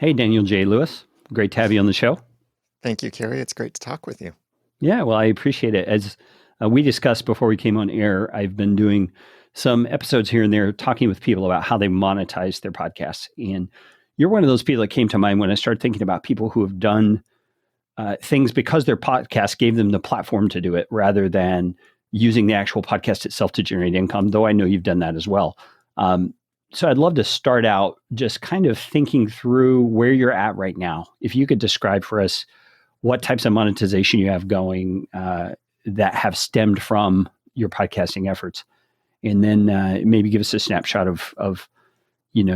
Hey, Daniel J. Lewis. Great to have you on the show. Thank you, Carrie. It's great to talk with you. Yeah, well, I appreciate it. As we discussed before we came on air, I've been doing some episodes here and there talking with people about how they monetize their podcasts. And you're one of those people that came to mind when I started thinking about people who have done things because their podcast gave them the platform to do it rather than using the actual podcast itself to generate income, though I know you've done that as well. So I'd love to start out just kind of thinking through where you're at right now. If you could describe for us what types of monetization you have going that have stemmed from your podcasting efforts, and then maybe give us a snapshot of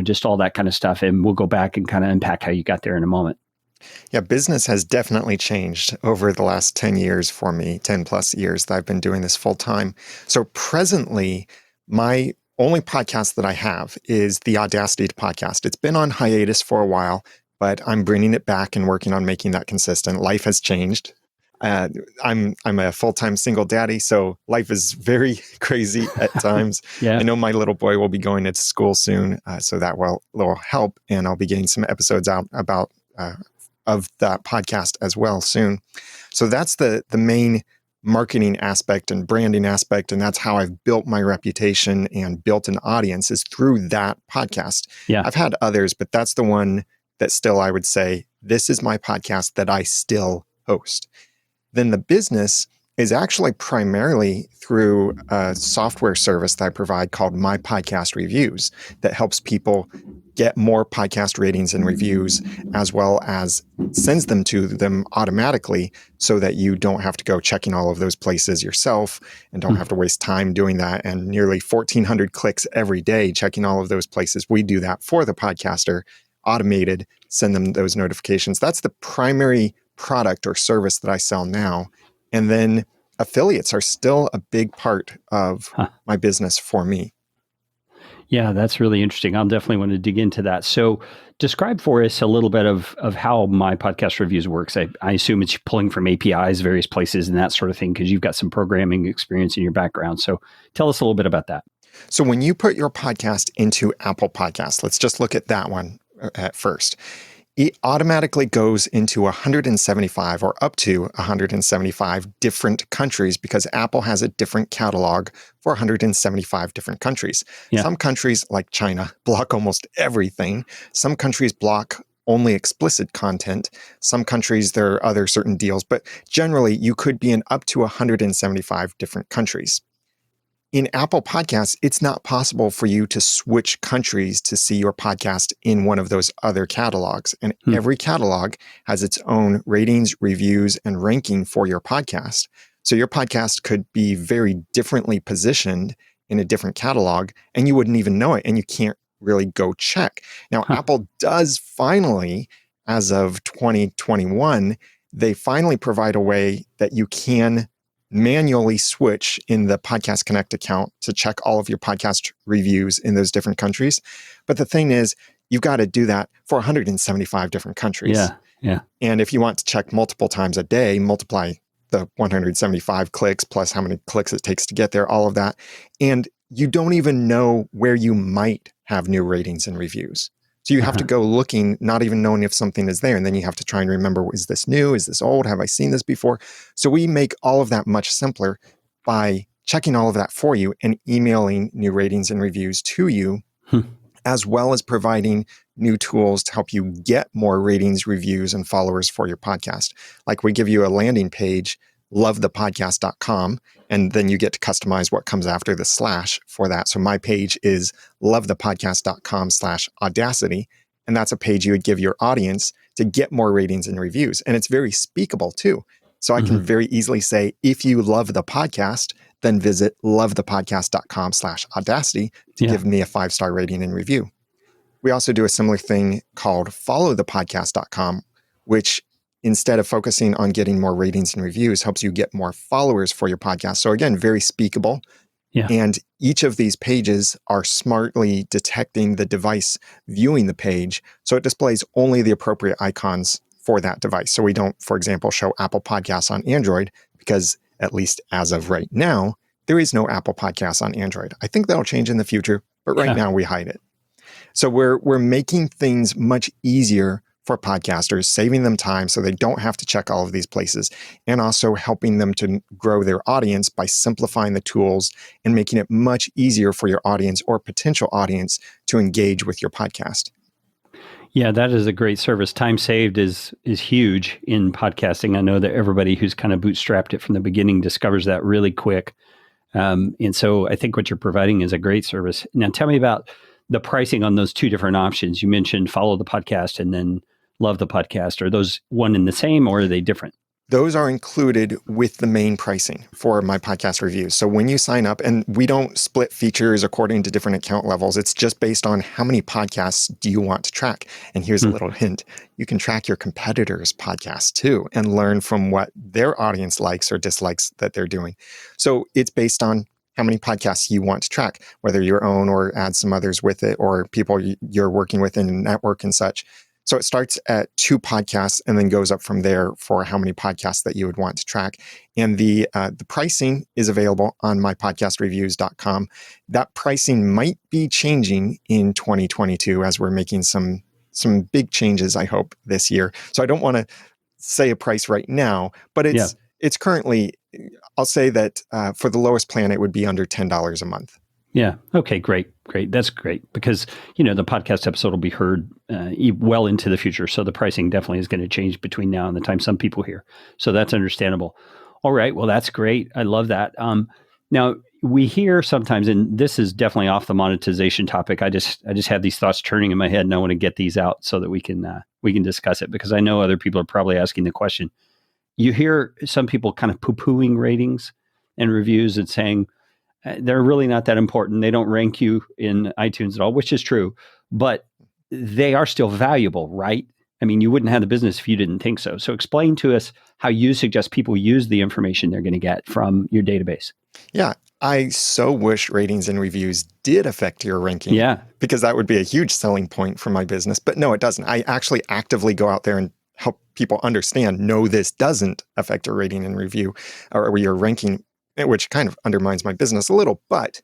just all that kind of stuff, and we'll go back and kind of unpack how you got there in a moment. Yeah, business has definitely changed over the last 10 years for me, 10 plus years that I've been doing this full time. So presently, my only podcast that I have is the Audacity podcast. It's been on hiatus for a while, but I'm bringing it back and working on making that consistent. Life has changed. I'm a full-time single daddy, so life is very crazy at times. Yeah. I know my little boy will be going into school soon, so that will help, and I'll be getting some episodes out about of that podcast as well soon. So that's the main marketing aspect and branding aspect, and that's how I've built my reputation and built an audience is through that podcast. Yeah. I've had others, but that's the one that still I would say this is my podcast that I still host. Then the business is actually primarily through a software service that I provide called My Podcast Reviews that helps people get more podcast ratings and reviews, as well as sends them to them automatically so that you don't have to go checking all of those places yourself and don't have to waste time doing that. And nearly 1,400 clicks every day checking all of those places. We do that for the podcaster, automated, send them those notifications. That's the primary product or service that I sell now. And then affiliates are still a big part of my business for me. Yeah, that's really interesting. I'll definitely want to dig into that. So describe for us a little bit of how My Podcast Reviews works. I assume it's pulling from APIs, various places and that sort of thing, because you've got some programming experience in your background. So tell us a little bit about that. So when you put your podcast into Apple Podcasts, let's just look at that one at first. It automatically goes into 175 or up to 175 different countries because Apple has a different catalog for 175 different countries. Yeah. Some countries, like China, block almost everything. Some countries block only explicit content. Some countries, there are other certain deals, but generally you could be in up to 175 different countries. In Apple Podcasts, it's not possible for you to switch countries to see your podcast in one of those other catalogs. And every catalog has its own ratings, reviews, and ranking for your podcast. So your podcast could be very differently positioned in a different catalog, and you wouldn't even know it, and you can't really go check. Now, Apple does finally, as of 2021, they finally provide a way that you can manually switch in the Podcast Connect account to check all of your podcast reviews in those different countries. But the thing is, you've got to do that for 175 different countries. Yeah. And if you want to check multiple times a day, multiply the 175 clicks plus how many clicks it takes to get there, all of that. And you don't even know where you might have new ratings and reviews. So you have to go looking, not even knowing if something is there. And then you have to try and remember, is this new? Is this old? Have I seen this before? So we make all of that much simpler by checking all of that for you and emailing new ratings and reviews to you, as well as providing new tools to help you get more ratings, reviews, and followers for your podcast. Like we give you a landing page, lovethepodcast.com, and then you get to customize what comes after the slash for that. So my page is lovethepodcast.com/audacity, and that's a page you would give your audience to get more ratings and reviews. And it's very speakable too. So I can very easily say, if you love the podcast, then visit lovethepodcast.com/audacity to give me a 5-star rating and review. We also do a similar thing called followthepodcast.com, which instead of focusing on getting more ratings and reviews, helps you get more followers for your podcast. So again, very speakable. Yeah. And each of these pages are smartly detecting the device viewing the page. So it displays only the appropriate icons for that device. So we don't, for example, show Apple Podcasts on Android because, at least as of right now, there is no Apple Podcasts on Android. I think that'll change in the future, but right now we hide it. So we're making things much easier for podcasters, saving them time so they don't have to check all of these places, and also helping them to grow their audience by simplifying the tools and making it much easier for your audience or potential audience to engage with your podcast. Yeah, that is a great service. Time saved is huge in podcasting. I know that everybody who's kind of bootstrapped it from the beginning discovers that really quick. And so I think what you're providing is a great service. Now, tell me about the pricing on those two different options. You mentioned follow the podcast and then love the podcast. Are those one and the same, or are they different? Those are included with the main pricing for my podcast reviews. So when you sign up, and we don't split features according to different account levels, it's just based on how many podcasts do you want to track. And here's a little hint. You can track your competitors' podcasts too and learn from what their audience likes or dislikes that they're doing. So it's based on how many podcasts you want to track, whether your own or add some others with it or people you're working with in a network and such. So it starts at 2 podcasts and then goes up from there for how many podcasts that you would want to track. And the pricing is available on mypodcastreviews.com. That pricing might be changing in 2022 as we're making some big changes, I hope, this year. So I don't want to say a price right now, but it's currently, I'll say that for the lowest plan, it would be under $10 a month. Yeah. Okay, great. That's great because, the podcast episode will be heard well into the future. So the pricing definitely is going to change between now and the time some people hear. So that's understandable. All right. Well, that's great. I love that. Now we hear sometimes, and this is definitely off the monetization topic. I just have these thoughts turning in my head and I want to get these out so that we can discuss it because I know other people are probably asking the question. You hear some people kind of poo-pooing ratings and reviews and saying, they're really not that important. They don't rank you in iTunes at all, which is true, but they are still valuable, right? I mean, you wouldn't have the business if you didn't think so. So explain to us how you suggest people use the information they're going to get from your database. Yeah, I so wish ratings and reviews did affect your ranking. Yeah. Because that would be a huge selling point for my business. But no, it doesn't. I actually actively go out there and help people understand, no, this doesn't affect your rating and review or your ranking, which kind of undermines my business a little, but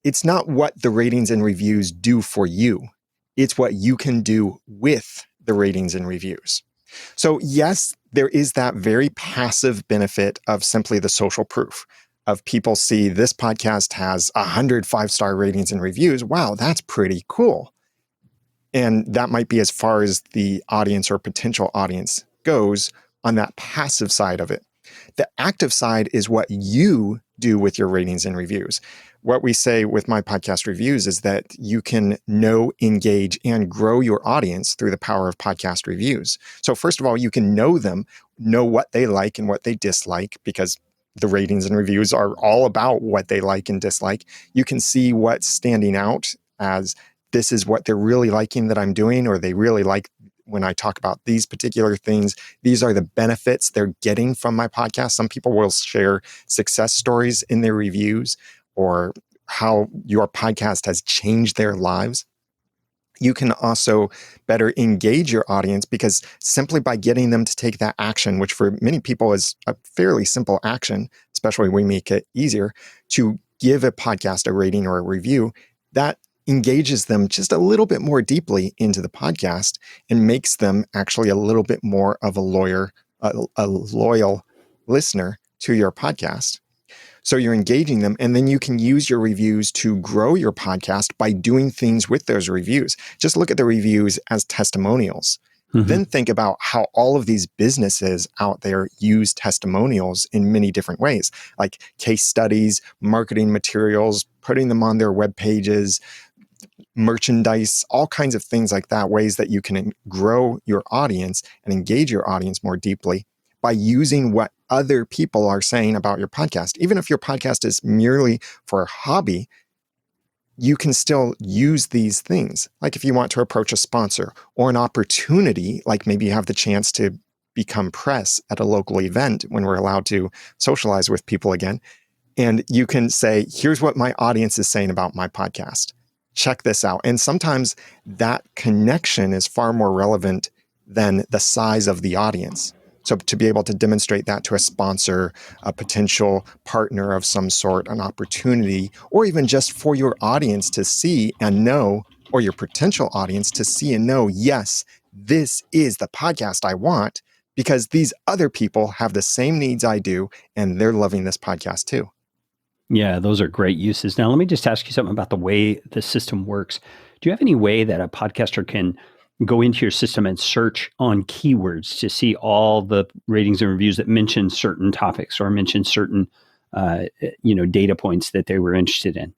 it's not what the ratings and reviews do for you. It's what you can do with the ratings and reviews. So yes, there is that very passive benefit of simply the social proof of people see this podcast has 100 5-star ratings and reviews. Wow, that's pretty cool. And that might be as far as the audience or potential audience goes on that passive side of it. The active side is what you do with your ratings and reviews. What we say with my podcast reviews is that you can know, engage, and grow your audience through the power of podcast reviews. So first of all, you can know them, know what they like and what they dislike, because the ratings and reviews are all about what they like and dislike. You can see what's standing out as this is what they're really liking that I'm doing, or they really like when I talk about these particular things. These are the benefits they're getting from my podcast. Some people will share success stories in their reviews or how your podcast has changed their lives. You can also better engage your audience because simply by getting them to take that action, which for many people is a fairly simple action, especially when we make it easier to give a podcast a rating or a review, that engages them just a little bit more deeply into the podcast and makes them actually a little bit more of a loyal listener to your podcast. So you're engaging them, and then you can use your reviews to grow your podcast by doing things with those reviews. Just look at the reviews as testimonials. Mm-hmm. Then think about how all of these businesses out there use testimonials in many different ways, like case studies, marketing materials, putting them on their web pages, merchandise, all kinds of things like that, ways that you can grow your audience and engage your audience more deeply by using what other people are saying about your podcast. Even if your podcast is merely for a hobby, you can still use these things. Like if you want to approach a sponsor or an opportunity, like maybe you have the chance to become press at a local event when we're allowed to socialize with people again. And you can say, here's what my audience is saying about my podcast. Check this out. And sometimes that connection is far more relevant than the size of the audience. So to be able to demonstrate that to a sponsor, a potential partner of some sort, an opportunity, or even just for your audience to see and know, or your potential audience to see and know, yes, this is the podcast I want because these other people have the same needs I do and they're loving this podcast too. Yeah, those are great uses. Now, let me just ask you something about the way the system works. Do you have any way that a podcaster can go into your system and search on keywords to see all the ratings and reviews that mention certain topics or mention certain, data points that they were interested in?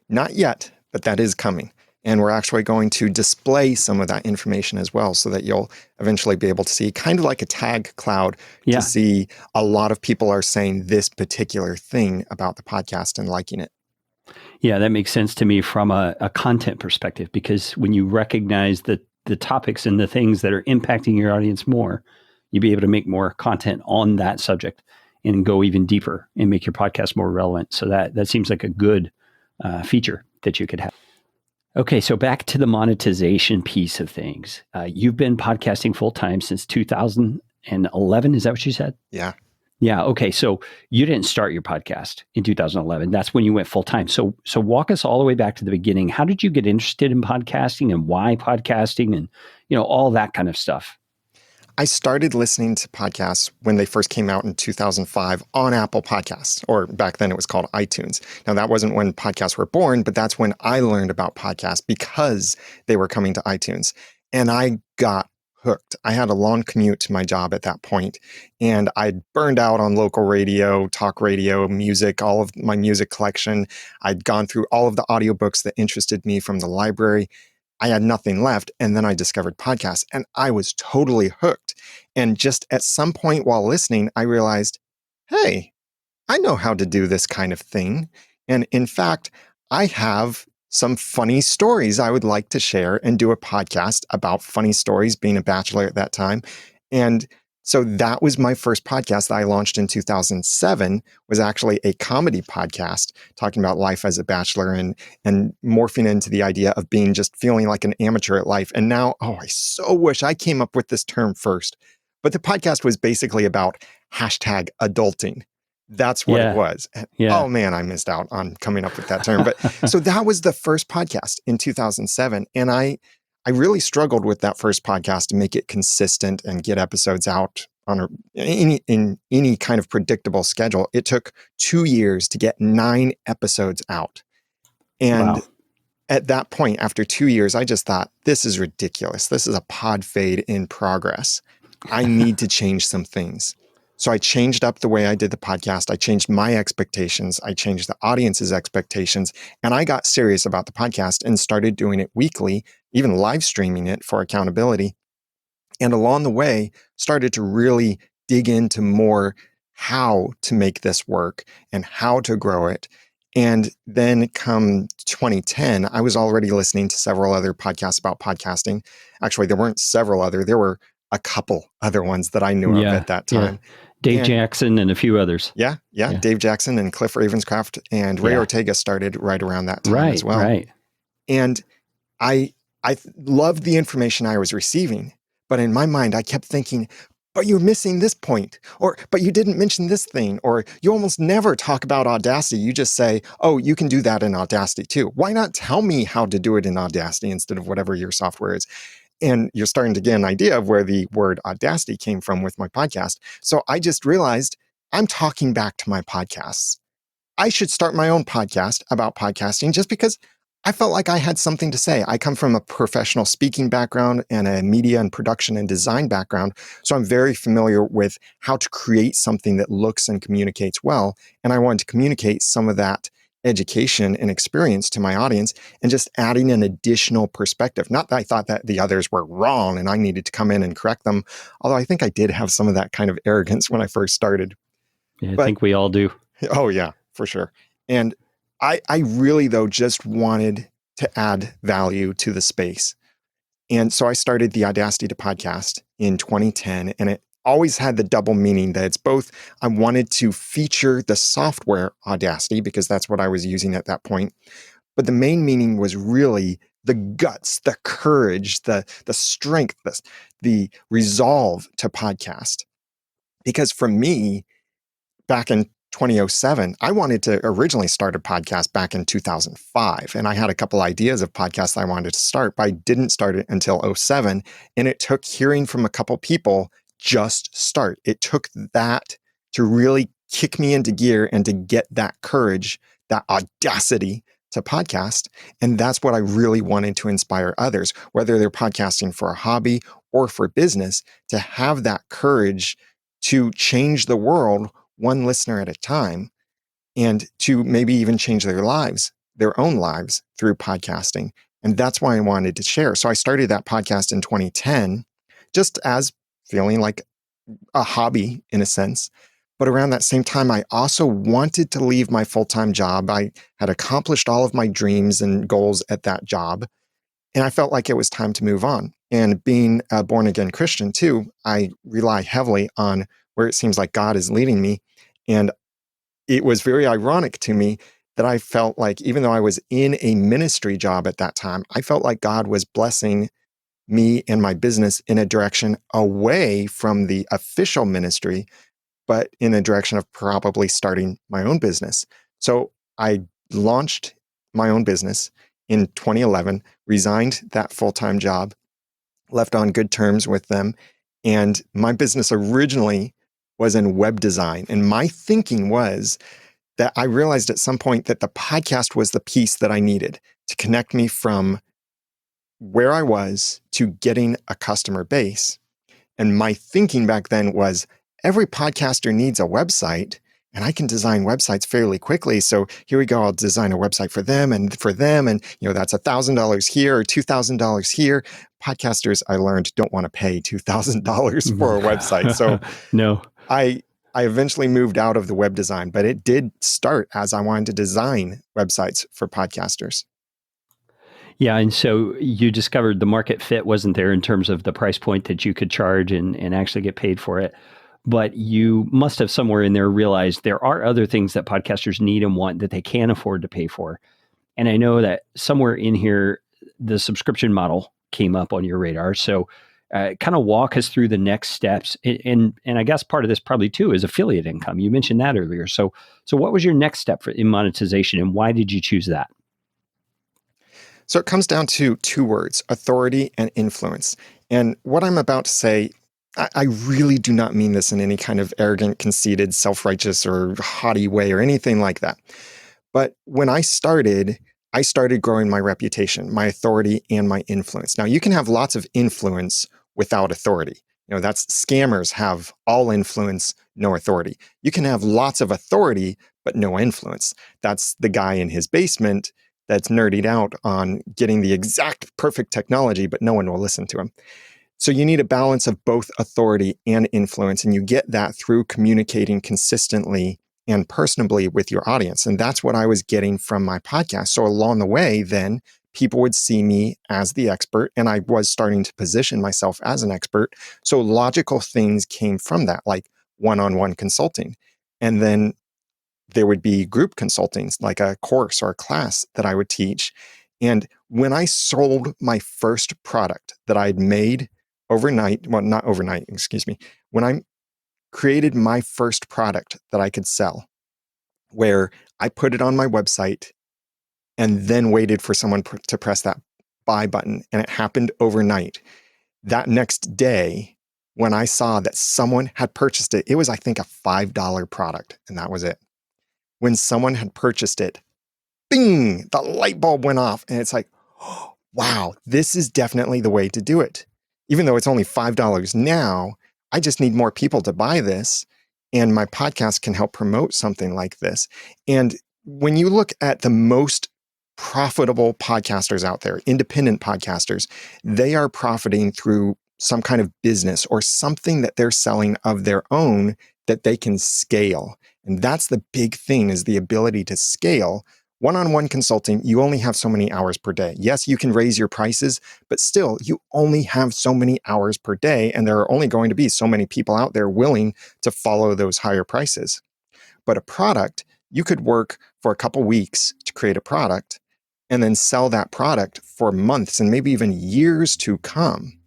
Not yet, but that is coming. And we're actually going to display some of that information as well so that you'll eventually be able to see, kind of like a tag cloud, Yeah. to see a lot of people are saying this particular thing about the podcast and liking it. Yeah, that makes sense to me from a content perspective, because when you recognize the topics and the things that are impacting your audience more, you'll be able to make more content on that subject and go even deeper and make your podcast more relevant. So that seems like a good feature that you could have. Okay, so back to the monetization piece of things. You've been podcasting full time since 2011. Is that what you said? Yeah. Yeah. Okay. So you didn't start your podcast in 2011. That's when you went full time. So walk us all the way back to the beginning. How did you get interested in podcasting and why podcasting and all that kind of stuff? I started listening to podcasts when they first came out in 2005 on Apple Podcasts, or back then it was called iTunes. Now, that wasn't when podcasts were born, but that's when I learned about podcasts because they were coming to iTunes. And I got hooked. I had a long commute to my job at that point, and I'd burned out on local radio, talk radio, music, all of my music collection. I'd gone through all of the audiobooks that interested me from the library. I had nothing left. And then I discovered podcasts and I was totally hooked. And just at some point while listening, I realized, hey, I know how to do this kind of thing. And in fact, I have some funny stories I would like to share and do a podcast about funny stories, being a bachelor at that time. And so that was my first podcast that I launched in 2007, was actually a comedy podcast talking about life as a bachelor and morphing into the idea of being just feeling like an amateur at life. And now, I so wish I came up with this term first. But the podcast was basically about hashtag adulting. That's what it was. Yeah. Oh man, I missed out on coming up with that term. But so that was the first podcast in 2007. And I really struggled with that first podcast to make it consistent and get episodes out on in any kind of predictable schedule. It took 2 years to get 9 episodes out. And at that point, after 2 years, I just thought, this is ridiculous. This is a pod fade in progress. I need to change some things. So I changed up the way I did the podcast. I changed my expectations. I changed the audience's expectations. And I got serious about the podcast and started doing it weekly, even live streaming it for accountability. And along the way, started to really dig into more how to make this work and how to grow it. And then come 2010, I was already listening to several other podcasts about podcasting. Actually, there weren't several other, there were a couple other ones that I knew of at that time. Dave Jackson and a few others. Yeah. Dave Jackson and Cliff Ravenscraft and Ray Ortega started right around that time as well. Right. And I loved the information I was receiving, but in my mind, I kept thinking, but you're missing this point, or, but you didn't mention this thing, or you almost never talk about Audacity. You just say, oh, you can do that in Audacity too. Why not tell me how to do it in Audacity instead of whatever your software is? And you're starting to get an idea of where the word Audacity came from with my podcast. So I just realized I'm talking back to my podcasts. I should start my own podcast about podcasting just because I felt like I had something to say. I come from a professional speaking background and a media and production and design background. So I'm very familiar with how to create something that looks and communicates well. And I wanted to communicate some of that education and experience to my audience and just adding an additional perspective. Not that I thought that the others were wrong and I needed to come in and correct them, although I think I did have some of that kind of arrogance when I first started. Yeah, I think we all do. Oh yeah, for sure. And I really, though, just wanted to add value to the space. And so I started the Audacity to Podcast in 2010, and it always had the double meaning that it's both, I wanted to feature the software Audacity because that's what I was using at that point. But the main meaning was really the guts, the courage, the strength, the resolve to podcast. Because for me, back in 2007. I wanted to originally start a podcast back in 2005, and I had a couple ideas of podcasts I wanted to start, but I didn't start it until '07. And it took hearing from a couple people just start. It took that to really kick me into gear and to get that courage, that audacity to podcast. And that's what I really wanted to inspire others, whether they're podcasting for a hobby or for business, to have that courage to change the world one listener at a time, and to maybe even change their lives, their own lives through podcasting. And that's why I wanted to share. So I started that podcast in 2010, just as feeling like a hobby in a sense. But around that same time, I also wanted to leave my full-time job. I had accomplished all of my dreams and goals at that job, and I felt like it was time to move on. And being a born again Christian too, I rely heavily on where it seems like God is leading me. And it was very ironic to me that I felt like, even though I was in a ministry job at that time, I felt like God was blessing me and my business in a direction away from the official ministry, but in a direction of probably starting my own business. So I launched my own business in 2011, resigned that full-time job, left on good terms with them. And my business originally was in web design. And my thinking was that I realized at some point that the podcast was the piece that I needed to connect me from where I was to getting a customer base. And my thinking back then was, every podcaster needs a website, and I can design websites fairly quickly. So here we go. I'll design a website for them and for them. And, that's $1,000 here or $2,000 here. Podcasters, I learned, don't want to pay $2,000 for a website. So No. I eventually moved out of the web design, but it did start as I wanted to design websites for podcasters. Yeah. And so you discovered the market fit wasn't there in terms of the price point that you could charge and actually get paid for it. But you must have somewhere in there realized there are other things that podcasters need and want that they can't afford to pay for. And I know that somewhere in here, the subscription model came up on your radar. So kind of walk us through the next steps. And I guess part of this probably too is affiliate income. You mentioned that earlier. So what was your next step in monetization, and why did you choose that? So it comes down to two words: authority and influence. And what I'm about to say, I really do not mean this in any kind of arrogant, conceited, self-righteous, or haughty way or anything like that. But when I started growing my reputation, my authority, and my influence. Now, you can have lots of influence without authority. That's scammers have all influence, no authority. You can have lots of authority, but no influence. That's the guy in his basement that's nerdied out on getting the exact perfect technology, but no one will listen to him. So you need a balance of both authority and influence, and you get that through communicating consistently and personably with your audience. And that's what I was getting from my podcast. So along the way, then people would see me as the expert, and I was starting to position myself as an expert. So logical things came from that, like one-on-one consulting. And then there would be group consultings, like a course or a class that I would teach. And when I sold my first product that I'd made overnight, well, not overnight, excuse me, when I created my first product that I could sell, where I put it on my website and then waited for someone to press that buy button, and it happened overnight. That next day, when I saw that someone had purchased it, it was, I think, a $5 product, and that was it. When someone had purchased it, bing, the light bulb went off. And it's like, oh, wow, this is definitely the way to do it. Even though it's only $5 now, I just need more people to buy this. And my podcast can help promote something like this. And when you look at the most profitable podcasters out there, independent podcasters, they are profiting through some kind of business or something that they're selling of their own that they can scale. And that's the big thing, is the ability to scale. One-on-one consulting, you only have so many hours per day. Yes, you can raise your prices, but still, you only have so many hours per day, and there are only going to be so many people out there willing to follow those higher prices. But a product, you could work for a couple weeks to create a product and then sell that product for months and maybe even years to come.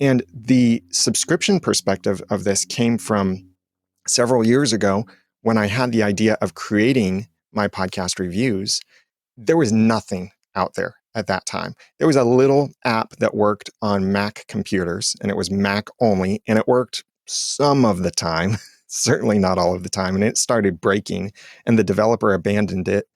And the subscription perspective of this came from several years ago when I had the idea of creating my podcast reviews, there was nothing out there at that time. There was a little app that worked on Mac computers, and it was Mac only, and it worked some of the time, certainly not all of the time, and it started breaking, and the developer abandoned it.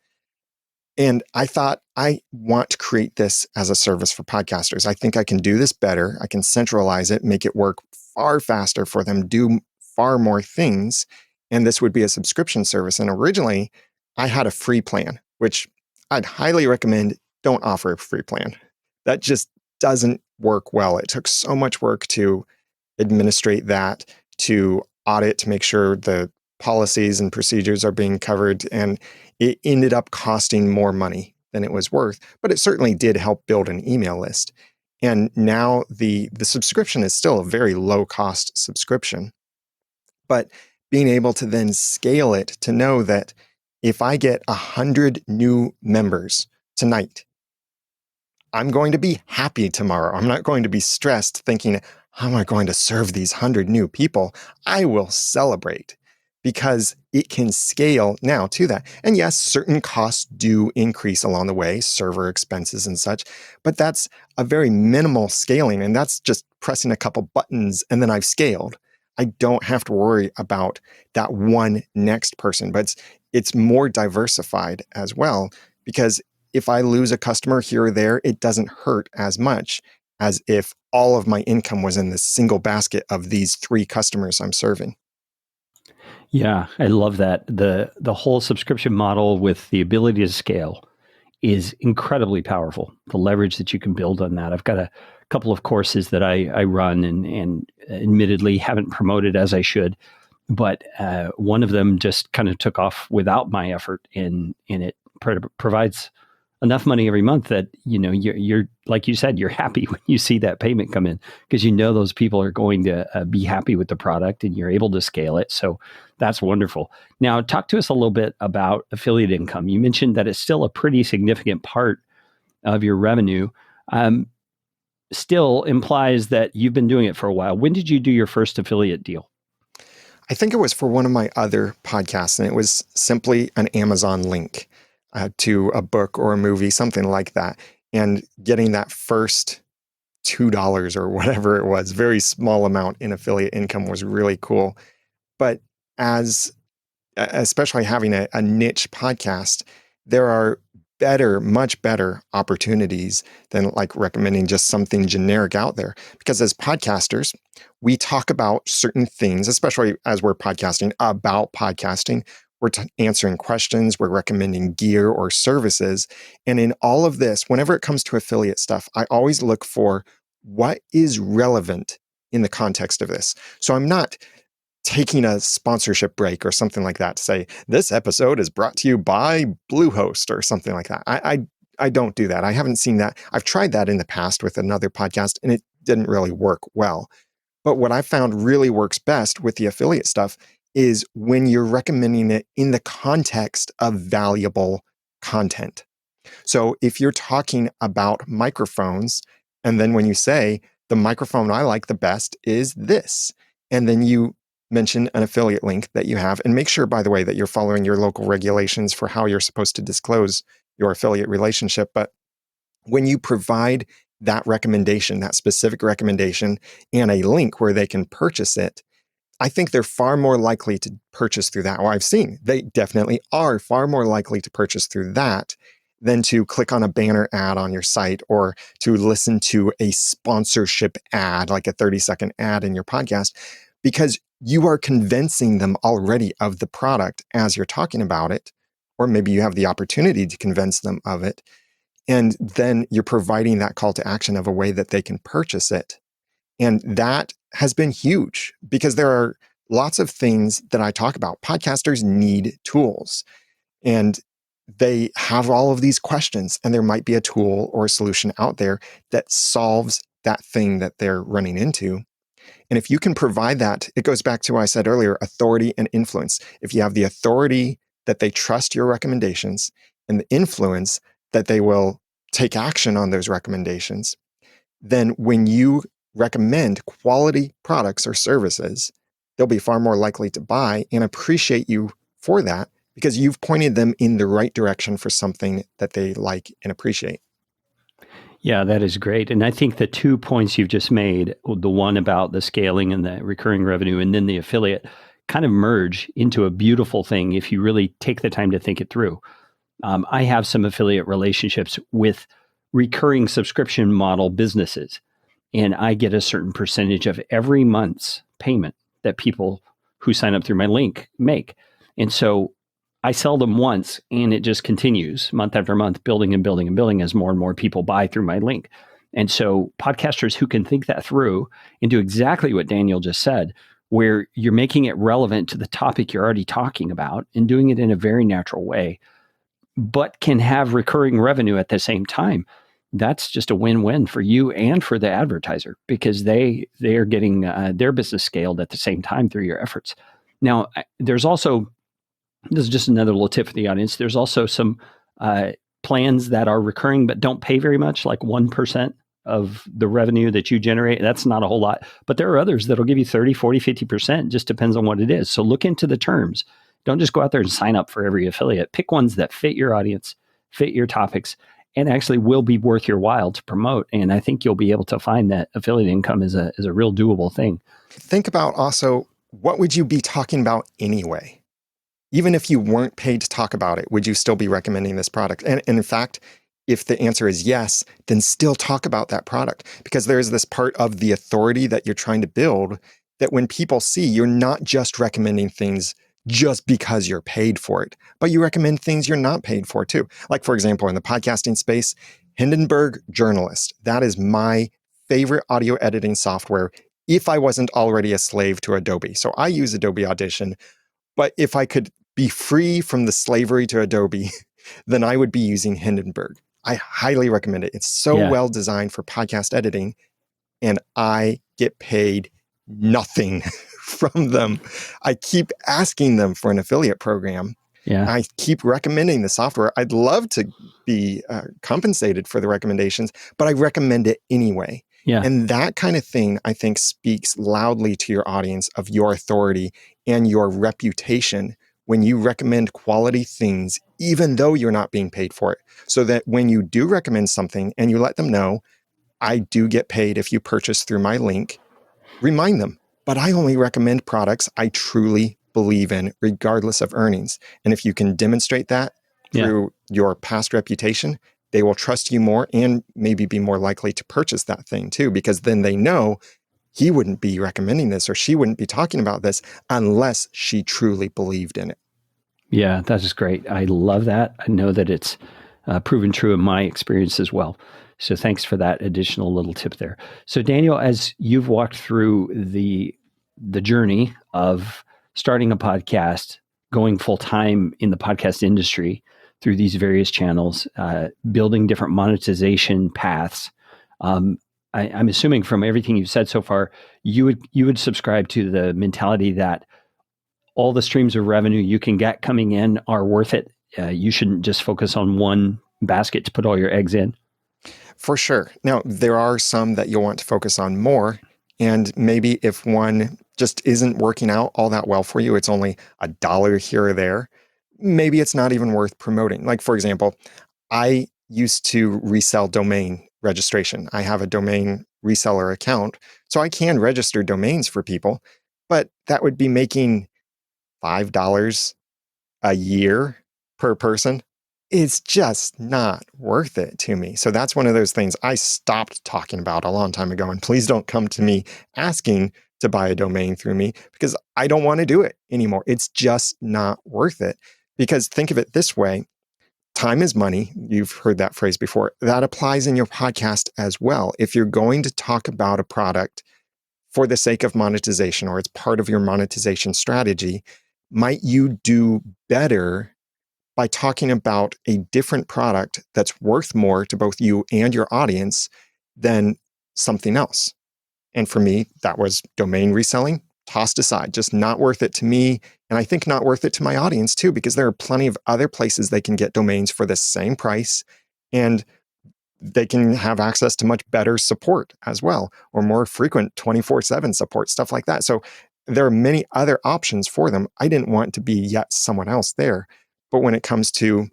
And I thought, I want to create this as a service for podcasters. I think I can do this better. I can centralize it, make it work far faster for them, do far more things. And this would be a subscription service. And originally, I had a free plan, which I'd highly recommend don't offer a free plan. That just doesn't work well. It took so much work to administrate that, to audit, to make sure the policies and procedures are being covered. And it ended up costing more money than it was worth, but it certainly did help build an email list. And now the subscription is still a very low cost subscription, but being able to then scale it to know that if I get 100 new members tonight, I'm going to be happy tomorrow. I'm not going to be stressed thinking, how am I going to serve these 100 new people? I will celebrate because it can scale now to that. And yes, certain costs do increase along the way, server expenses and such, but that's a very minimal scaling. And that's just pressing a couple buttons and then I've scaled. I don't have to worry about that one next person, but it's more diversified as well, because if I lose a customer here or there, it doesn't hurt as much as if all of my income was in this single basket of these 3 customers I'm serving. Yeah, I love that. The whole subscription model with the ability to scale is incredibly powerful. The leverage that you can build on that. I've got a couple of courses that I run and admittedly haven't promoted as I should, but one of them just kind of took off without my effort, and it provides enough money every month that you're like you said, you're happy when you see that payment come in, because you know those people are going to be happy with the product and you're able to scale it. So that's wonderful. Now, talk to us a little bit about affiliate income. You mentioned that it's still a pretty significant part of your revenue. Still implies that you've been doing it for a while. When did you do your first affiliate deal? I think it was for one of my other podcasts, and it was simply an Amazon link to a book or a movie, something like that. And getting that first $2 or whatever it was, very small amount in affiliate income was really cool. But especially having a niche podcast, there are much better opportunities than like recommending just something generic out there. Because as podcasters, we talk about certain things, especially as we're podcasting about podcasting. We're answering questions, we're recommending gear or services. And in all of this, whenever it comes to affiliate stuff, I always look for what is relevant in the context of this. So I'm not taking a sponsorship break or something like that to say, this episode is brought to you by Bluehost or something like that. I don't do that. I haven't seen that. I've tried that in the past with another podcast and it didn't really work well. But what I found really works best with the affiliate stuff is when you're recommending it in the context of valuable content. So if you're talking about microphones, and then when you say, the microphone I like the best is this, and then you mention an affiliate link that you have, and make sure, by the way, that you're following your local regulations for how you're supposed to disclose your affiliate relationship. But when you provide that recommendation, that specific recommendation, and a link where they can purchase it, I think they're far more likely to purchase through that. Or I've seen they definitely are far more likely to purchase through that than to click on a banner ad on your site or to listen to a sponsorship ad, like a 30-second ad in your podcast, because you are convincing them already of the product as you're talking about it, or maybe you have the opportunity to convince them of it. And then you're providing that call to action of a way that they can purchase it. And that has been huge because there are lots of things that I talk about. Podcasters need tools and they have all of these questions, and there might be a tool or a solution out there that solves that thing that they're running into. And if you can provide that, it goes back to what I said earlier, authority and influence. If you have the authority that they trust your recommendations and the influence that they will take action on those recommendations, then when you recommend quality products or services, they'll be far more likely to buy and appreciate you for that because you've pointed them in the right direction for something that they like and appreciate. Yeah, that is great. And I think the 2 points you've just made, the one about the scaling and the recurring revenue, and then the affiliate, kind of merge into a beautiful thing if you really take the time to think it through. I have some affiliate relationships with recurring subscription model businesses, and I get a certain percentage of every month's payment that people who sign up through my link make. And so I sell them once and it just continues month after month, building and building and building as more and more people buy through my link. And so podcasters who can think that through and do exactly what Daniel just said, where you're making it relevant to the topic you're already talking about and doing it in a very natural way, but can have recurring revenue at the same time, that's just a win-win for you and for the advertiser because they are getting their business scaled at the same time through your efforts. Now, there's also, this is just another little tip for the audience. There's also some plans that are recurring but don't pay very much, like 1% of the revenue that you generate. That's not a whole lot, but there are others that'll give you 30, 40, 50%. Just depends on what it is. So look into the terms. Don't just go out there and sign up for every affiliate. Pick ones that fit your audience, fit your topics, and actually will be worth your while to promote. And I think you'll be able to find that affiliate income is a real doable thing. Think about also, what would you be talking about anyway? Even if you weren't paid to talk about it, would you still be recommending this product? And in fact, if the answer is yes, then still talk about that product, because there is this part of the authority that you're trying to build that when people see, you're not just recommending things just because you're paid for it, but you recommend things you're not paid for too. Like, for example, in the podcasting space, Hindenburg Journalist. That is my favorite audio editing software if I wasn't already a slave to Adobe. So I use Adobe Audition, but if I could be free from the slavery to Adobe, then I would be using Hindenburg. I highly recommend it. It's so well designed for podcast editing, and I get paid nothing from them. I keep asking them for an affiliate program. Yeah. I keep recommending the software. I'd love to be compensated for the recommendations, but I recommend it anyway. Yeah. And that kind of thing, I think, speaks loudly to your audience of your authority and your reputation when you recommend quality things, even though you're not being paid for it. So that when you do recommend something and you let them know, I do get paid if you purchase through my link, remind them, but I only recommend products I truly believe in, regardless of earnings. And if you can demonstrate that through your past reputation, they will trust you more and maybe be more likely to purchase that thing too, because then they know he wouldn't be recommending this or she wouldn't be talking about this unless she truly believed in it. Yeah, that is great. I love that. I know that it's proven true in my experience as well. So thanks for that additional little tip there. So Daniel, as you've walked through the journey of starting a podcast, going full time in the podcast industry through these various channels, building different monetization paths, I'm assuming from everything you've said so far, you would subscribe to the mentality that all the streams of revenue you can get coming in are worth it. You shouldn't just focus on one basket to put all your eggs in. For sure. Now, there are some that you'll want to focus on more. And maybe if one just isn't working out all that well for you, it's only $1 here or there, maybe it's not even worth promoting. Like, for example, I used to resell domain registration. I have a domain reseller account, so I can register domains for people, but that would be making $5 a year per person. It's just not worth it to me. So that's one of those things I stopped talking about a long time ago. And please don't come to me asking to buy a domain through me because I don't want to do it anymore. It's just not worth it. Because think of it this way, time is money. You've heard that phrase before. That applies in your podcast as well. If you're going to talk about a product for the sake of monetization or it's part of your monetization strategy, might you do better by talking about a different product that's worth more to both you and your audience than something else? And for me, that was domain reselling, tossed aside, just not worth it to me. And I think not worth it to my audience too, because there are plenty of other places they can get domains for the same price. And they can have access to much better support as well, or more frequent 24/7 support, stuff like that. So there are many other options for them. I didn't want to be yet someone else there. But when it comes to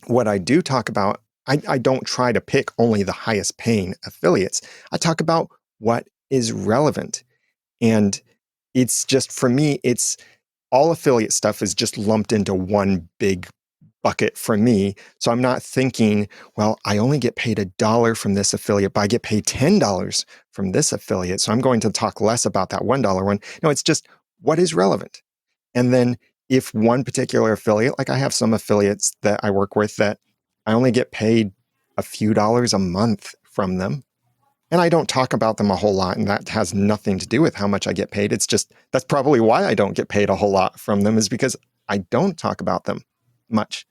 what I do talk about, I don't try to pick only the highest paying affiliates. I talk about what is relevant. And it's just, for me, it's all affiliate stuff is just lumped into one big bucket for me. So I'm not thinking, well, I only get paid $1 from this affiliate, but I get paid $10 from this affiliate. So I'm going to talk less about that $1 one. No, it's just what is relevant. And then if one particular affiliate, like I have some affiliates that I work with that I only get paid a few dollars a month from them. And I don't talk about them a whole lot. And that has nothing to do with how much I get paid. It's just, that's probably why I don't get paid a whole lot from them, is because I don't talk about them much.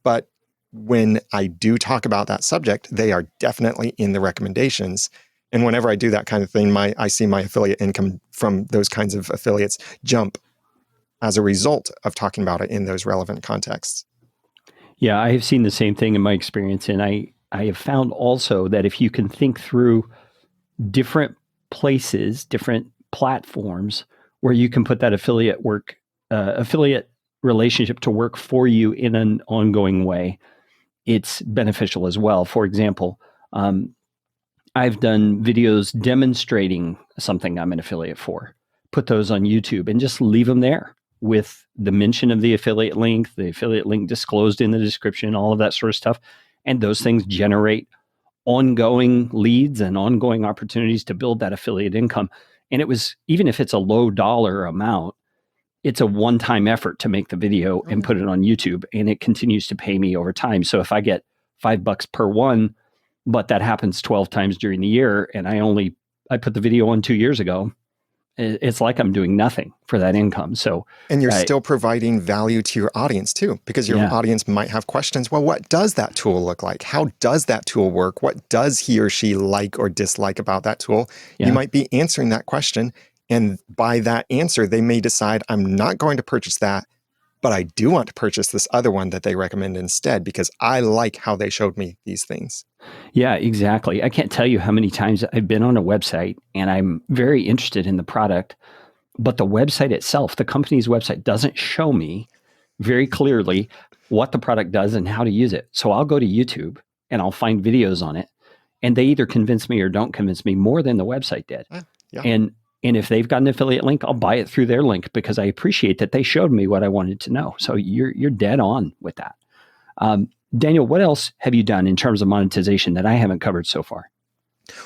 But when I do talk about that subject, they are definitely in the recommendations. And whenever I do that kind of thing, I see my affiliate income from those kinds of affiliates jump as a result of talking about it in those relevant contexts. Yeah, I have seen the same thing in my experience. And I have found also that if you can think through different places, different platforms where you can put that affiliate relationship to work for you in an ongoing way, it's beneficial as well. For example, I've done videos demonstrating something I'm an affiliate for, put those on YouTube and just leave them there with the mention of the affiliate link disclosed in the description, all of that sort of stuff. And those things generate ongoing leads and ongoing opportunities to build that affiliate income. And it was, even if it's a low dollar amount, it's a one-time effort to make the video and put it on YouTube, and it continues to pay me over time. So if I get $5 per one, but that happens 12 times during the year, and I put the video on 2 years ago, it's like I'm doing nothing for that income. So, and you're still providing value to your audience too, because your audience might have questions. Well, what does that tool look like? How does that tool work? What does he or she like or dislike about that tool? You might be answering that question. And by that answer, they may decide, I'm not going to purchase that, but I do want to purchase this other one that they recommend instead, because I like how they showed me these things. Yeah, exactly. I can't tell you how many times I've been on a website and I'm very interested in the product, but the website itself, the company's website, doesn't show me very clearly what the product does and how to use it. So I'll go to YouTube and I'll find videos on it, and they either convince me or don't convince me more than the website did. And if they've got an affiliate link, I'll buy it through their link because I appreciate that they showed me what I wanted to know. So you're dead on with that. Daniel, what else have you done in terms of monetization that I haven't covered so far?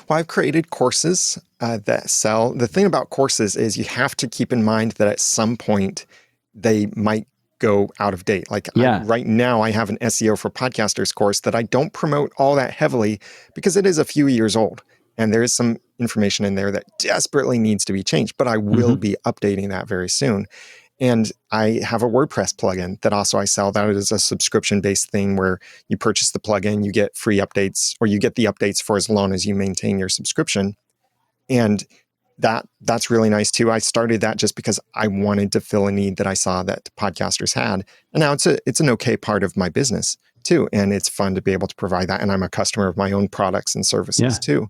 Well, I've created courses that sell. The thing about courses is you have to keep in mind that at some point they might go out of date. Like right now, I have an SEO for podcasters course that I don't promote all that heavily because it is a few years old. And there is some information in there that desperately needs to be changed, but I will be updating that very soon. And I have a WordPress plugin that also I sell. That is a subscription-based thing where you purchase the plugin, you get free updates, or you get the updates for as long as you maintain your subscription. And that's really nice too. I started that just because I wanted to fill a need that I saw that podcasters had. And now it's an okay part of my business too. And it's fun to be able to provide that. And I'm a customer of my own products and services too.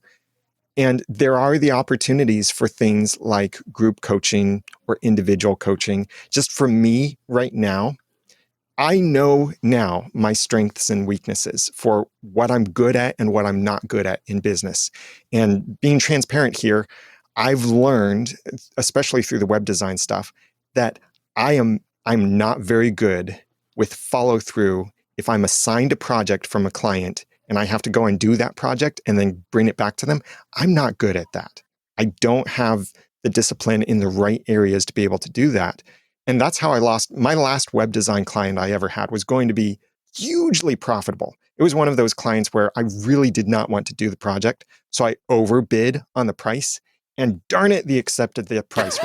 And there are the opportunities for things like group coaching or individual coaching. Just for me right now, I know now my strengths and weaknesses for what I'm good at and what I'm not good at in business. And being transparent here, I've learned, especially through the web design stuff, that I'm not very good with follow through. If I'm assigned a project from a client and I have to go and do that project and then bring it back to them, I'm not good at that. I don't have the discipline in the right areas to be able to do that. And that's how I lost my last web design client I ever had. Was going to be hugely profitable. It was one of those clients where I really did not want to do the project. So I overbid on the price, and darn it, they accepted the price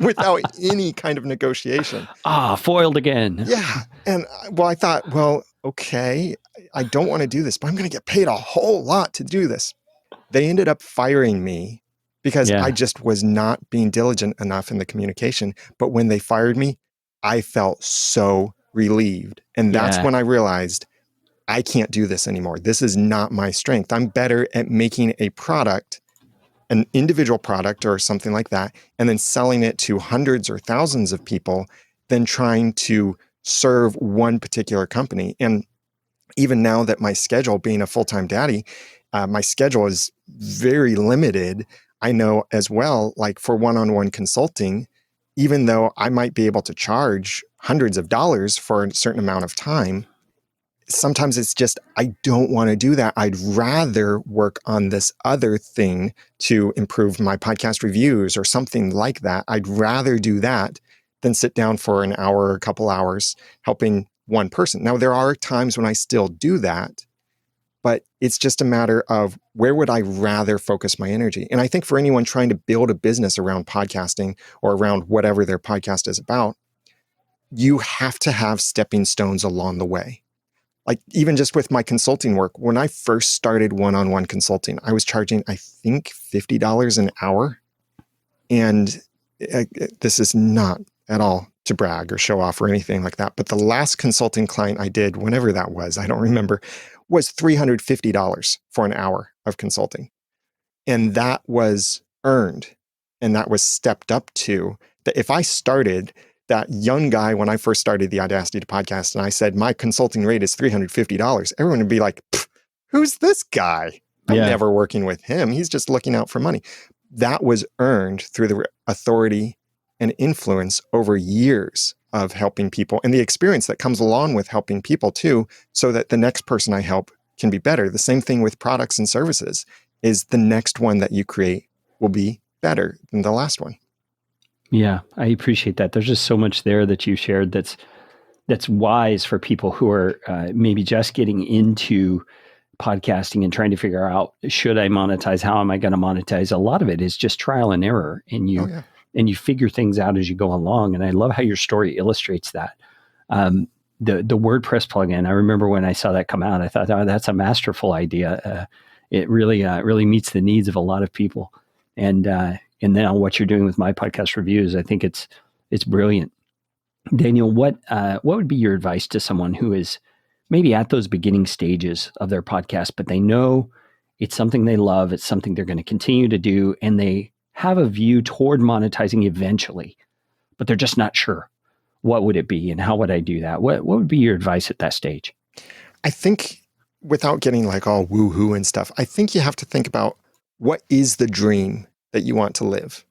without any kind of negotiation. Foiled again. Yeah. And I thought, well, okay, I don't want to do this, but I'm going to get paid a whole lot to do this. They ended up firing me because I just was not being diligent enough in the communication. But when they fired me, I felt so relieved. And that's when I realized I can't do this anymore. This is not my strength. I'm better at making a product an individual product or something like that, and then selling it to hundreds or thousands of people than trying to serve one particular company. And even now that my schedule, being a full-time daddy, my schedule is very limited. I know as well, like for one-on-one consulting, even though I might be able to charge hundreds of dollars for a certain amount of time, sometimes it's just, I don't want to do that. I'd rather work on this other thing to improve my podcast reviews or something like that. I'd rather do that than sit down for an hour or a couple hours helping one person. Now, there are times when I still do that, but it's just a matter of where would I rather focus my energy? And I think for anyone trying to build a business around podcasting or around whatever their podcast is about, you have to have stepping stones along the way. Like even just with my consulting work, when I first started one-on-one consulting, I was charging, I think, $50 an hour. And this is not at all to brag or show off or anything like that. But the last consulting client I did, whenever that was, I don't remember, was $350 for an hour of consulting. And that was earned and that was stepped up to. That if I started that young guy when I first started the Audacity to Podcast and I said, my consulting rate is $350, everyone would be like, who's this guy? I'm never working with him. He's just looking out for money. That was earned through the authority and influence over years of helping people and the experience that comes along with helping people too, so that the next person I help can be better. The same thing with products and services is the next one that you create will be better than the last one. Yeah, I appreciate that. There's just so much there that you shared that's wise for people who are maybe just getting into podcasting and trying to figure out, should I monetize? How am I going to monetize? A lot of it is just trial and error, and you figure things out as you go along. And I love how your story illustrates that. The WordPress plugin, I remember when I saw that come out, I thought, oh, that's a masterful idea. It really meets the needs of a lot of people. And now what you're doing with my podcast reviews, I think it's brilliant. Daniel, what would be your advice to someone who is maybe at those beginning stages of their podcast, but they know it's something they love, it's something they're going to continue to do, and they have a view toward monetizing eventually, but they're just not sure? What would it be and how would I do that? What would be your advice at that stage? I think without getting like all woo-hoo and stuff, I think you have to think about what is the dream that you want to live.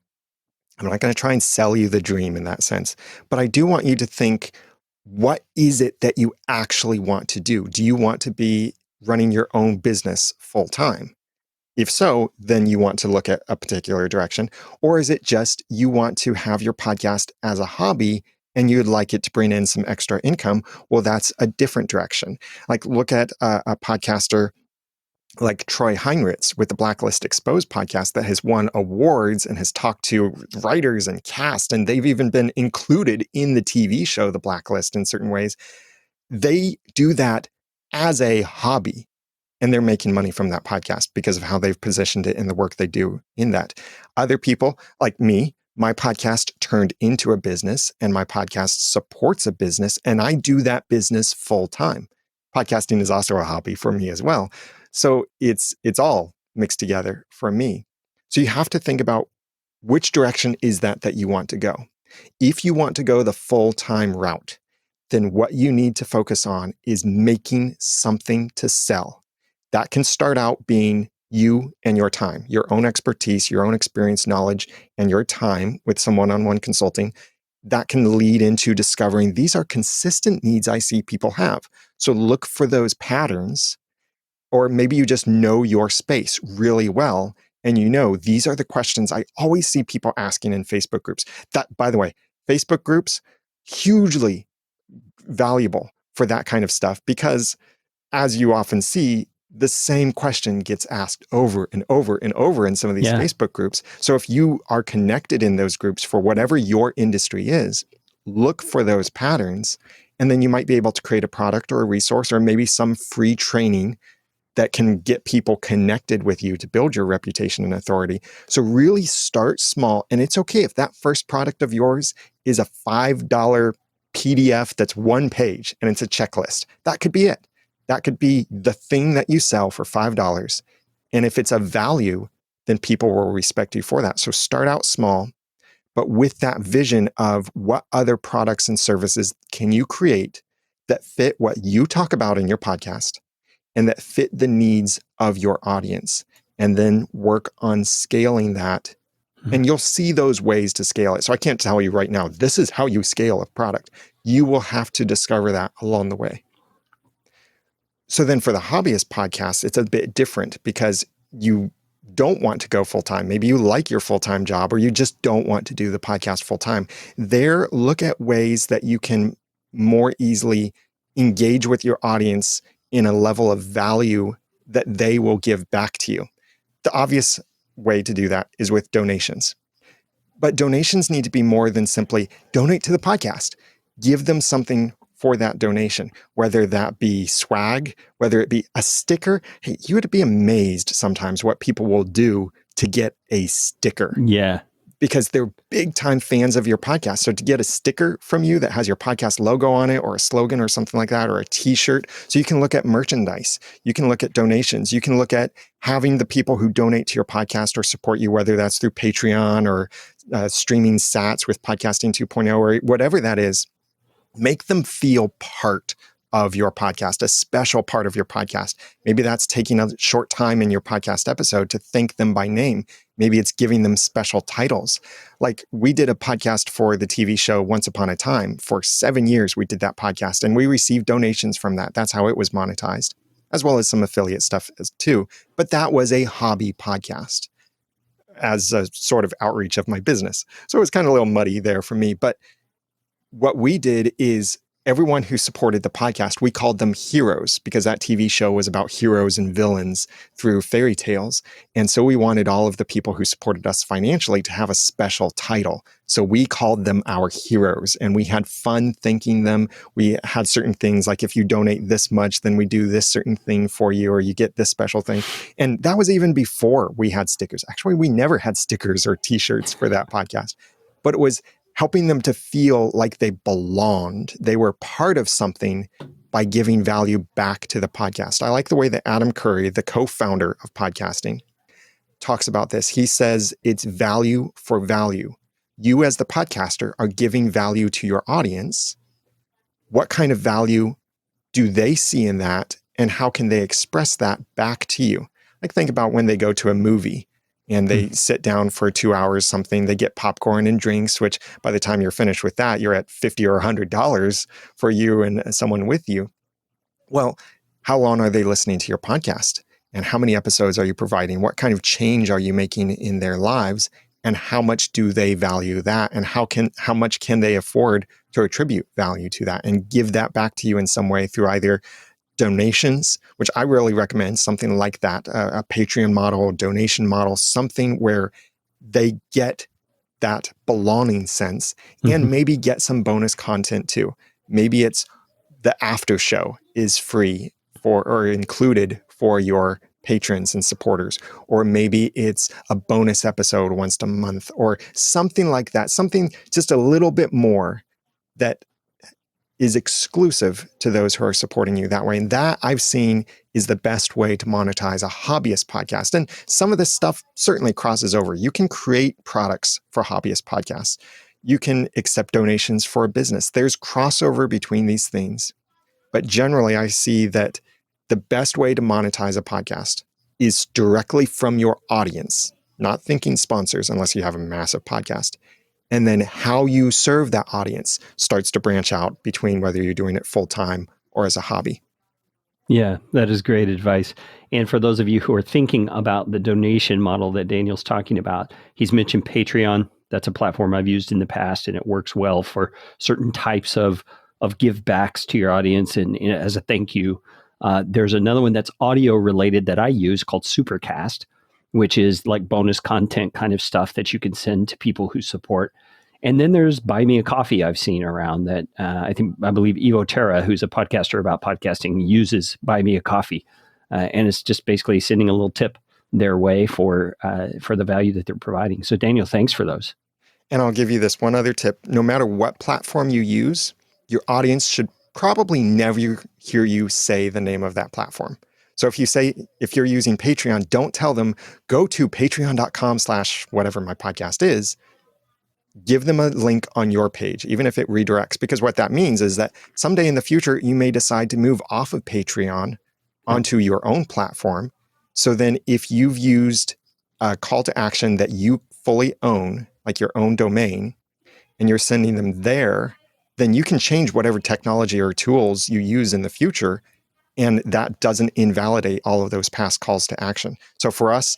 I'm not going to try and sell you the dream in that sense, but I do want you to think, what is it that you actually want to do? Do you want to be running your own business full time? If so, then you want to look at a particular direction. Or is it just you want to have your podcast as a hobby and you'd like it to bring in some extra income? Well, that's a different direction. Like look at a podcaster like Troy Heinrichs with the Blacklist Exposed podcast that has won awards and has talked to writers and cast, and they've even been included in the TV show, The Blacklist, in certain ways. They do that as a hobby, and they're making money from that podcast because of how they've positioned it and the work they do in that. Other people like me, my podcast turned into a business and my podcast supports a business, and I do that business full time. Podcasting is also a hobby for me as well. So it's all mixed together for me. So you have to think about which direction is that you want to go. If you want to go the full-time route, then what you need to focus on is making something to sell. That can start out being you and your time, your own expertise, your own experience, knowledge, and your time with some one-on-one consulting. That can lead into discovering these are consistent needs I see people have. So look for those patterns. Or maybe you just know your space really well, and you know these are the questions I always see people asking in Facebook groups. That, by the way, Facebook groups, hugely valuable for that kind of stuff, because as you often see, the same question gets asked over and over and over in some of these Facebook groups. So if you are connected in those groups for whatever your industry is, look for those patterns, and then you might be able to create a product or a resource or maybe some free training that can get people connected with you to build your reputation and authority. So really start small. And it's okay if that first product of yours is a $5 PDF that's one page and it's a checklist. That could be it. That could be the thing that you sell for $5. And if it's of value, then people will respect you for that. So start out small, but with that vision of what other products and services can you create that fit what you talk about in your podcast and that fit the needs of your audience, and then work on scaling that. And you'll see those ways to scale it. So I can't tell you right now, this is how you scale a product. You will have to discover that along the way. So then for the hobbyist podcast, it's a bit different because you don't want to go full-time. Maybe you like your full-time job, or you just don't want to do the podcast full-time. There, look at ways that you can more easily engage with your audience in a level of value that they will give back to you. The obvious way to do that is with donations. But donations need to be more than simply donate to the podcast. Give them something for that donation, whether that be swag, whether it be a sticker. Hey, you would be amazed sometimes what people will do to get a sticker. Yeah. Because they're big time fans of your podcast. So to get a sticker from you that has your podcast logo on it, or a slogan or something like that, or a t-shirt. So you can look at merchandise. You can look at donations. You can look at having the people who donate to your podcast or support you, whether that's through Patreon or streaming sats with Podcasting 2.0 or whatever that is. Make them feel part of your podcast, a special part of your podcast. Maybe that's taking a short time in your podcast episode to thank them by name. Maybe it's giving them special titles. Like we did a podcast for the TV show Once Upon a Time. For 7 years, we did that podcast and we received donations from that. That's how it was monetized, as well as some affiliate stuff too. But that was a hobby podcast as a sort of outreach of my business. So it was kind of a little muddy there for me. But what we did is everyone who supported the podcast, we called them heroes because that TV show was about heroes and villains through fairy tales. And so we wanted all of the people who supported us financially to have a special title. So we called them our heroes, and we had fun thanking them. We had certain things like, if you donate this much, then we do this certain thing for you, or you get this special thing. And that was even before we had stickers. Actually, we never had stickers or t-shirts for that podcast, but it was helping them to feel like they belonged. They were part of something by giving value back to the podcast. I like the way that Adam Curry, the co-founder of podcasting, talks about this. He says it's value for value. You as the podcaster are giving value to your audience. What kind of value do they see in that? And how can they express that back to you? Like think about when they go to a movie and they sit down for 2 hours, something, they get popcorn and drinks, which by the time you're finished with that, you're at $50 or $100 for you and someone with you. Well, how long are they listening to your podcast? And how many episodes are you providing? What kind of change are you making in their lives? And how much do they value that? And how much can they afford to attribute value to that and give that back to you in some way through either donations, which I really recommend something like that, a Patreon model, donation model, something where they get that belonging sense and maybe get some bonus content too. Maybe it's the after show is free for or included for your patrons and supporters, or maybe it's a bonus episode once a month or something like that, something just a little bit more that is exclusive to those who are supporting you that way. And that I've seen is the best way to monetize a hobbyist podcast. And some of this stuff certainly crosses over. You can create products for hobbyist podcasts. You can accept donations for a business. There's crossover between these things. But generally, I see that the best way to monetize a podcast is directly from your audience, not thinking sponsors unless you have a massive podcast. And then how you serve that audience starts to branch out between whether you're doing it full time or as a hobby. Yeah, that is great advice. And for those of you who are thinking about the donation model that Daniel's talking about, he's mentioned Patreon. That's a platform I've used in the past, and it works well for certain types of give backs to your audience and as a thank you. There's another one that's audio related that I use called Supercast, which is like bonus content kind of stuff that you can send to people who support. And then there's Buy Me a Coffee I've seen around that I believe Evo Terra, who's a podcaster about podcasting, uses Buy Me a Coffee. And it's just basically sending a little tip their way for the value that they're providing. So Daniel, thanks for those. And I'll give you this one other tip. No matter what platform you use, your audience should probably never hear you say the name of that platform. So if you're using Patreon, don't tell them, go to patreon.com/whatever my podcast is. Give them a link on your page, even if it redirects, because what that means is that someday in the future, you may decide to move off of Patreon onto your own platform. So then if you've used a call to action that you fully own, like your own domain, and you're sending them there, then you can change whatever technology or tools you use in the future. And that doesn't invalidate all of those past calls to action. So for us,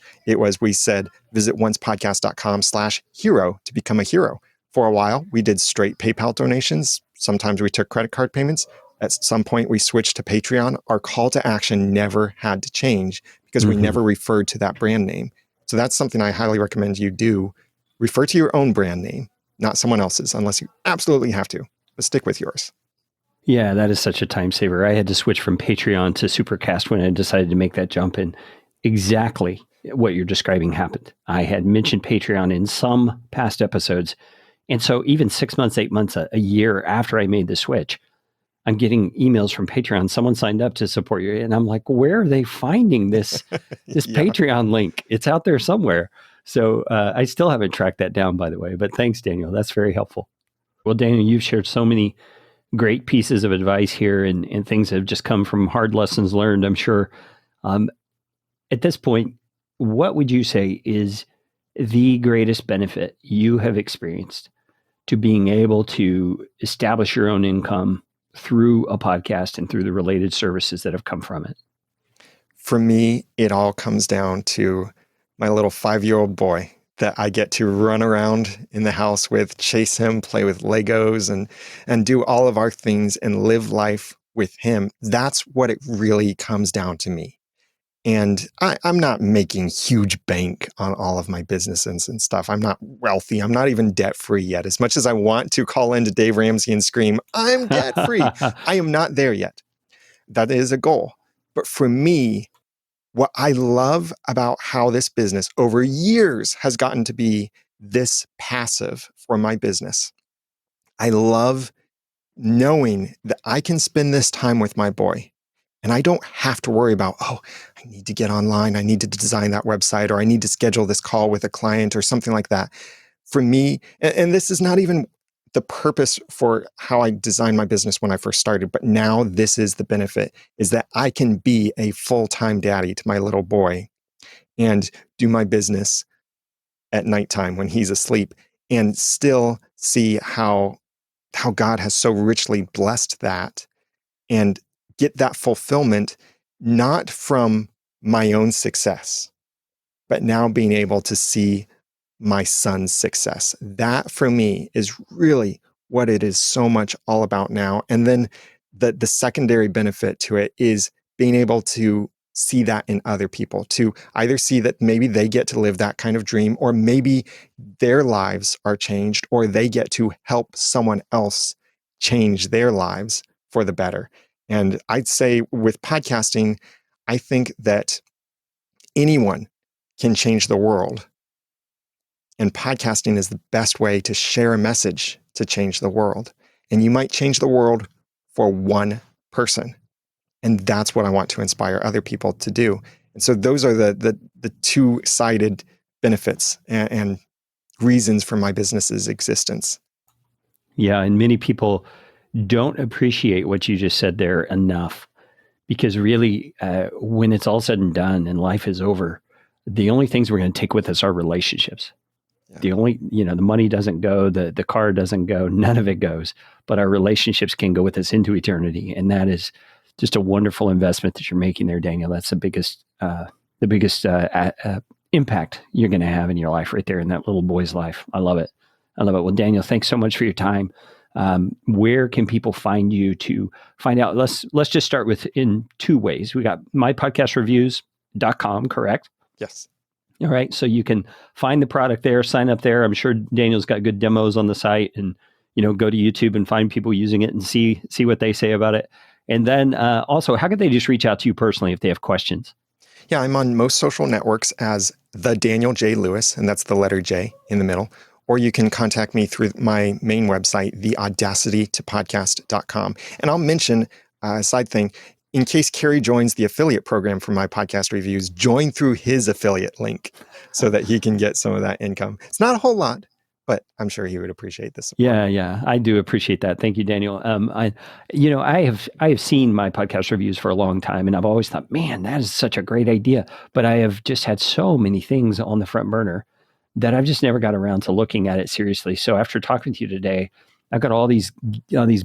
we said, visit oncepodcast.com/hero to become a hero. For a while, we did straight PayPal donations. Sometimes we took credit card payments. At some point, we switched to Patreon. Our call to action never had to change because we never referred to that brand name. So that's something I highly recommend you do. Refer to your own brand name, not someone else's, unless you absolutely have to, but stick with yours. Yeah, that is such a time saver. I had to switch from Patreon to Supercast when I decided to make that jump, and exactly what you're describing happened. I had mentioned Patreon in some past episodes, and so even 6 months, 8 months, a year after I made the switch, I'm getting emails from Patreon. Someone signed up to support you, and I'm like, where are they finding this Patreon link? It's out there somewhere. So I still haven't tracked that down, by the way. But thanks, Daniel. That's very helpful. Well, Daniel, you've shared so many great pieces of advice here, and things that have just come from hard lessons learned, I'm sure. At this point, what would you say is the greatest benefit you have experienced to being able to establish your own income through a podcast and through the related services that have come from it? For me, it all comes down to my little 5-year-old boy that I get to run around in the house with, chase him, play with Legos, and do all of our things and live life with him. That's what it really comes down to me. And I'm not making huge bank on all of my businesses and stuff. I'm not wealthy. I'm not even debt free yet. As much as I want to call into Dave Ramsey and scream, I'm debt free, I am not there yet. That is a goal. But for me, what I love about how this business over years has gotten to be this passive for my business, I love knowing that I can spend this time with my boy. And I don't have to worry about, I need to get online. I need to design that website, or I need to schedule this call with a client or something like that. For me, and this is not even the purpose for how I designed my business when I first started, but now this is the benefit, is that I can be a full-time daddy to my little boy and do my business at nighttime when he's asleep and still see how God has so richly blessed that, and get that fulfillment, not from my own success, but now being able to see my son's success. That for me is really what it is so much all about now. And then the secondary benefit to it is being able to see that in other people, to either see that maybe they get to live that kind of dream, or maybe their lives are changed, or they get to help someone else change their lives for the better. And I'd say with podcasting, I think that anyone can change the world. And podcasting is the best way to share a message to change the world. And you might change the world for one person. And that's what I want to inspire other people to do. And so those are the two-sided benefits and reasons for my business's existence. Yeah, and many people don't appreciate what you just said there enough, because really, when it's all said and done and life is over, the only things we're going to take with us are relationships. Yeah. The only, the money doesn't go, the car doesn't go, none of it goes, but our relationships can go with us into eternity. And that is just a wonderful investment that you're making there, Daniel. That's the biggest impact you're going to have in your life right there in that little boy's life. I love it. I love it. Well, Daniel, thanks so much for your time. Where can people find you to find out? Let's just start with in two ways. We got mypodcastreviews.com, correct? Yes. All right. So you can find the product there, sign up there. I'm sure Daniel's got good demos on the site, and, go to YouTube and find people using it and see what they say about it. And then also, how could they just reach out to you personally if they have questions? Yeah, I'm on most social networks as the Daniel J. Lewis, and that's the letter J in the middle. Or you can contact me through my main website, theaudacitytopodcast.com. And I'll mention a side thing. in case Kerry joins the affiliate program for my podcast reviews, join through his affiliate link so that he can get some of that income. It's not a whole lot, but I'm sure he would appreciate the support. Yeah, I do appreciate that. Thank you, Daniel. I have seen my podcast reviews for a long time, and I've always thought, man, that is such a great idea. But I have just had so many things on the front burner that I've just never got around to looking at it seriously. So after talking to you today, I've got all these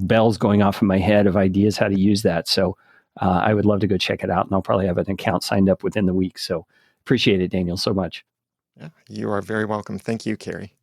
bells going off in my head of ideas how to use that. So I would love to go check it out, and I'll probably have an account signed up within the week. So appreciate it, Daniel, so much. Yeah, you are very welcome. Thank you, Kerry.